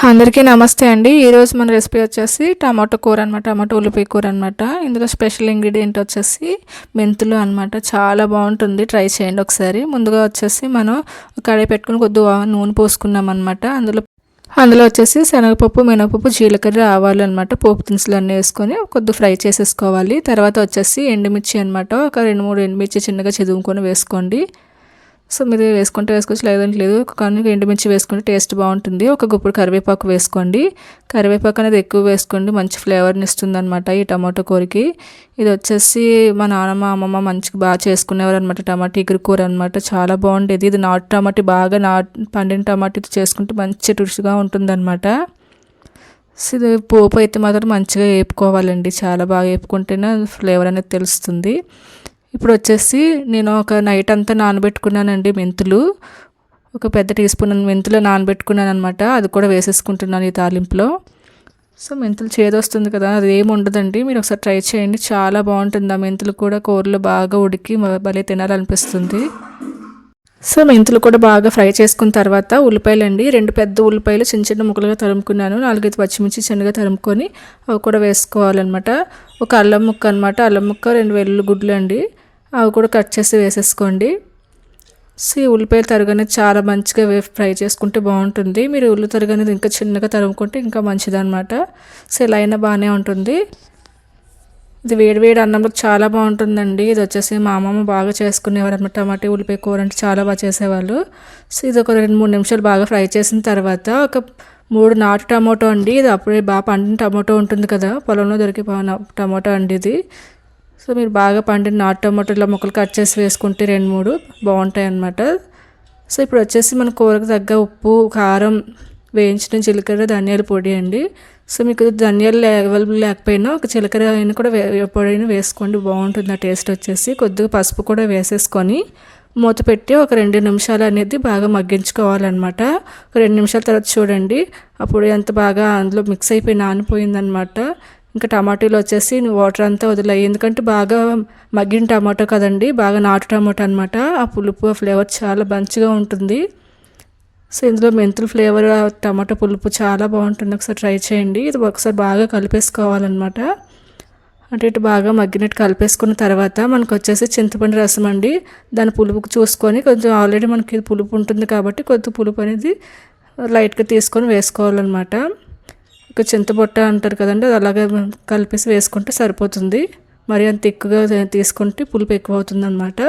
అందరికీ నమస్తే అండి. ఈరోజు మన రెసిపీ వచ్చేసి టమాటో కూర అనమాట. టమాటో ఉల్లిపాయ కూర అనమాట. ఇందులో స్పెషల్ ఇంగ్రీడియంట్ వచ్చేసి మెంతులు అనమాట. చాలా బాగుంటుంది, ట్రై చేయండి ఒకసారి. ముందుగా వచ్చేసి మనం కడాయి పెట్టుకుని కొద్దిగా నూనె పోసుకున్నాం అనమాట. అందులో వచ్చేసి శనగపప్పు, మినపప్పు, జీలకర్ర, ఆవాలు అనమాట. పోపు దినుసులు అన్నీ వేసుకొని కొద్దిగా ఫ్రై చేసేసుకోవాలి. తర్వాత వచ్చేసి ఎండుమిర్చి అనమాట. ఒక 2-3 ఎండుమిర్చి చిన్నగా చిదుముకొని వేసుకోండి. సో మీరు వేసుకుంటే వేసుకోవచ్చు, లేదంటే లేదు. కానీ ఎండుమిర్చి వేసుకుంటే టేస్ట్ బాగుంటుంది. ఒక గుప్పుడు కరివేపాకు వేసుకోండి. కరివేపాకు అనేది ఎక్కువ వేసుకోండి, మంచి ఫ్లేవర్ని ఇస్తుంది అనమాట ఈ టమాటో కూరకి. ఇది వచ్చేసి మా నాన్నమ్మ, అమ్మమ్మ మంచిగా బాగా చేసుకునేవారు అనమాట. టమాటా ఇగురు కూర అనమాట. చాలా బాగుండేది. ఇది నాటు టమాటా, బాగా పండిన టమాటా చేసుకుంటే మంచి రుచిగా ఉంటుంది అనమాట. సో ఇది పోపు అయితే మాత్రం మంచిగా వేపుకోవాలండి. చాలా బాగా వేపుకుంటేనే ఫ్లేవర్ అనేది తెలుస్తుంది. ఇప్పుడు వచ్చేసి నేను ఒక నైట్ అంతా నానబెట్టుకున్నానండి మెంతులు. ఒక పెద్ద టీ స్పూన్ మెంతులు నానబెట్టుకున్నాను అనమాట. అది కూడా వేసేసుకుంటున్నాను ఈ తాలింపులో. సో మెంతులు చేదొస్తుంది కదా, అది ఏమి ఉండదండి. మీరు ఒకసారి ట్రై చేయండి, చాలా బాగుంటుంది. ఆ మెంతులు కూడా కూరలో బాగా ఉడికి భలే తినాలనిపిస్తుంది. సో మెంతులు కూడా బాగా ఫ్రై చేసుకున్న తర్వాత ఉల్లిపాయలు అండి, 2 పెద్ద ఉల్లిపాయలు చిన్న చిన్న ముక్కలుగా తరుముకున్నాను. 4-5 పచ్చిమిర్చి చిన్నగా తరుముకొని అవి కూడా వేసుకోవాలన్నమాట. ఒక అల్లం ముక్క అనమాట. అల్లం ముక్క, 2 వెల్లుల్లి గుడ్లు అండి, అవి కూడా కట్ చేసి వేసేసుకోండి. సో ఈ ఉల్లిపాయలు తరుగు అనేది చాలా మంచిగా ఫ్రై చేసుకుంటే బాగుంటుంది. మీరు ఉల్లి తరుగు అనేది ఇంకా చిన్నగా తరుముకుంటే ఇంకా మంచిదన్నమాట. సో ఇలా అయినా బాగానే ఉంటుంది. ఇది వేడి అన్నంలో చాలా బాగుంటుందండి. ఇది వచ్చేసి మా అమ్మమ్మ బాగా చేసుకునేవారు అనమాట. టమాటా ఉల్లిపాయ కూర అంటే చాలా బాగా చేసేవాళ్ళు. సో ఇది ఒక 2-3 నిమిషాలు బాగా ఫ్రై చేసిన తర్వాత ఒక 3 నాటు టమాటో అండి. ఇది అప్పుడే బాగా పండిన టమాటో ఉంటుంది కదా, పొలంలో దొరికే టమాటో అండి ఇది. సో మీరు బాగా పండిన నాటు టమాటోలో ముక్కలు కట్ చేసి వేసుకుంటే 2-3 బాగుంటాయి అన్నమాట. సో ఇప్పుడు వచ్చేసి మన కూరకు తగ్గ ఉప్పు, కారం, వేయించిన జీలకర్ర, ధనియాల పొడి అండి. సో మీకు ధనియాలు అవైలబుల్ లేకపోయినా ఒక జీలకర్ర అయినా కూడా పొడిని వేసుకోండి, బాగుంటుంది ఆ టేస్ట్ వచ్చేసి. కొద్దిగా పసుపు కూడా వేసేసుకొని మూత పెట్టి ఒక 2 నిమిషాలు అనేది బాగా మగ్గించుకోవాలన్నమాట. ఒక 2 నిమిషాల తర్వాత చూడండి, అప్పుడు ఎంత బాగా అందులో మిక్స్ అయిపోయి నానిపోయిందనమాట. ఇంకా టమాటాలు వచ్చేసి వాటర్ అంతా వదిలేయి, ఎందుకంటే బాగా మగ్గిన టమాటో కదండి, బాగా నాటు టమాటో అనమాట. ఆ పులుపు, ఫ్లేవర్ చాలా మంచిగా ఉంటుంది. సో ఇందులో మెంతులు ఫ్లేవర్, టమాటో పులుపు చాలా బాగుంటుంది. ఒకసారి ట్రై చేయండి. ఇది ఒకసారి బాగా కలిపేసుకోవాలన్నమాట. అంటే ఇటు బాగా మగ్గినట్టు కలిపేసుకున్న తర్వాత మనకు వచ్చేసి చింతపండు రసం అండి. దాని పులుపు చూసుకొని కొంచెం, ఆల్రెడీ మనకి పులుపు ఉంటుంది కాబట్టి కొద్ది పులుపు అనేది లైట్గా తీసుకొని వేసుకోవాలన్నమాట. ఇక చింతబొట్ట అంటారు కదండి, అది అలాగే కలిపేసి వేసుకుంటే సరిపోతుంది. మరి అంత ఎక్కువగా తీసుకుంటే పులుపు ఎక్కువ అవుతుంది అనమాట.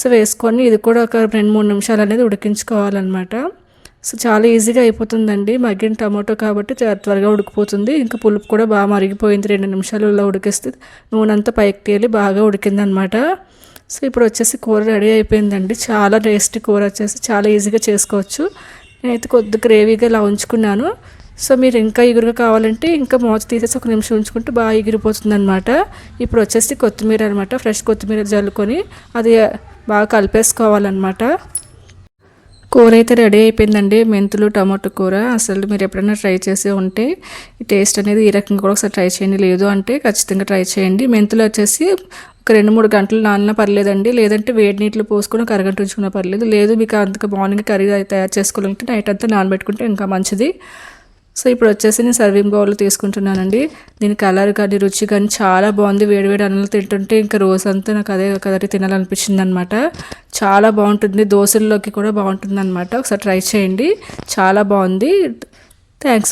సో వేసుకొని ఇది కూడా ఒక 2-3 నిమిషాలు అనేది ఉడికించుకోవాలన్నమాట. సో చాలా ఈజీగా అయిపోతుందండి, మగ్గిన టమాటో కాబట్టి త్వరగా ఉడికిపోతుంది. ఇంకా పులుపు కూడా బాగా మరిగిపోయింది. 2 నిమిషాలలో ఉడికిస్తే నూనె అంతా పైకి తేలి బాగా ఉడికిందనమాట. సో ఇప్పుడు వచ్చేసి కూర రెడీ అయిపోయిందండి. చాలా టేస్టీ కూర వచ్చేసి చాలా ఈజీగా చేసుకోవచ్చు. నేనైతే కొద్ది గ్రేవీగా ఇలా ఉంచుకున్నాను. సో మీరు ఇంకా ఎగురుగా కావాలంటే ఇంకా మూత తీసేసి 1 నిమిషం ఉంచుకుంటే బాగా ఎగిరిపోతుంది అనమాట. ఇప్పుడు వచ్చేసి కొత్తిమీర అనమాట, ఫ్రెష్ కొత్తిమీర జల్లుకొని అది బాగా కలిపేసుకోవాలన్నమాట. కూర అయితే రెడీ అయిపోయిందండి, మెంతులు టమాటో కూర. అసలు మీరు ఎప్పుడైనా ట్రై చేసి ఉంటే ఈ టేస్ట్ అనేది ఈ రకంగా కూడా ఒకసారి ట్రై చేయండి, లేదు అంటే ఖచ్చితంగా ట్రై చేయండి. మెంతులు వచ్చేసి ఒక 2-3 గంటలు నానినా పర్లేదండి, లేదంటే వేడి నీటిలో పోసుకొని ఒక అరగంట ఉంచుకున్నా పర్లేదు. లేదు మీకు అంతగా మార్నింగ్ కర్రీ తయారు చేసుకోవాలంటే నైట్ అంతా నానబెట్టుకుంటే ఇంకా మంచిది. సో ఇప్పుడు వచ్చేసి నేను సర్వింగ్ బౌల్లో తీసుకుంటున్నానండి. దీని కలర్ కానీ రుచి కానీ చాలా బాగుంది. వేడివేడి అన్నం తింటుంటే ఇంకా రోజంతా నాకు అదే కర్రీ తినాలనిపించింది అనమాట. చాలా బాగుంటుంది, దోశల్లోకి కూడా బాగుంటుంది అనమాట. ఒకసారి ట్రై చేయండి, చాలా బాగుంది. థ్యాంక్స్.